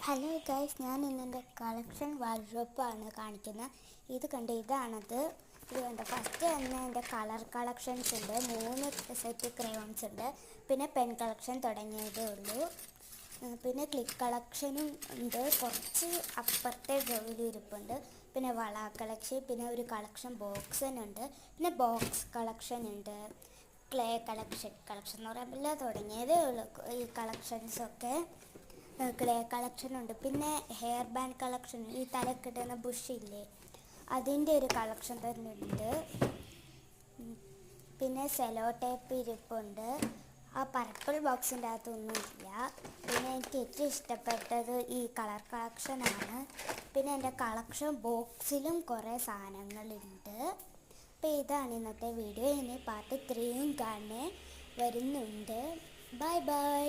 Hello guys, ഞാൻ ഇന്നെൻ്റെ collection വാർഡ്രോബാണ് കാണിക്കുന്നത്. ഇത് കണ്ട് ഇതാണത്. ഇത് കണ്ട് ഫസ്റ്റ് തന്നെ എൻ്റെ കളർ കളക്ഷൻസ് ഉണ്ട്. 3 സെറ്റ് ക്രയോൺസ് ഉണ്ട്. പിന്നെ പെൻ കളക്ഷൻ തുടങ്ങിയതേ ഉള്ളൂ. പിന്നെ ക്ലിക്ക് കളക്ഷനും ഉണ്ട്. കുറച്ച് അപ്പുറത്തെ ഡ്രോയിൽ ഇരിപ്പുണ്ട്. പിന്നെ വള കളക്ഷൻ, പിന്നെ ഒരു കളക്ഷൻ ബോക്സിനുണ്ട്. പിന്നെ ബോക്സ് കളക്ഷൻ ഉണ്ട്. ക്ലേ കളക്ഷൻ എന്ന് പറയുമ്പോൾ തുടങ്ങിയതേ ഉള്ളൂ ഈ കളക്ഷൻസൊക്കെ. ക്ലേ കളക്ഷൻ ഉണ്ട്. പിന്നെ ഹെയർ ബാൻഡ് കളക്ഷൻ, ഈ തലക്കിടുന്ന ബുഷില്ലേ, അതിൻ്റെ ഒരു കളക്ഷൻ തന്നെ ഉണ്ട്. പിന്നെ സെലോ ടേപ്പ് ഇരിപ്പുണ്ട്. ആ പർപ്പിൾ ബോക്സിൻ്റെ അകത്തൊന്നുമില്ല. പിന്നെ എനിക്ക് ഏറ്റവും ഇഷ്ടപ്പെട്ടത് ഈ കളർ കളക്ഷനാണ്. പിന്നെ എൻ്റെ കളക്ഷൻ ബോക്സിലും കുറേ സാധനങ്ങളുണ്ട്. അപ്പോൾ ഇതാണ് ഇന്നത്തെ വീഡിയോ. ഇനി പാർട്ട് 3 കാണാൻ വരുന്നുണ്ട്. Bye bye.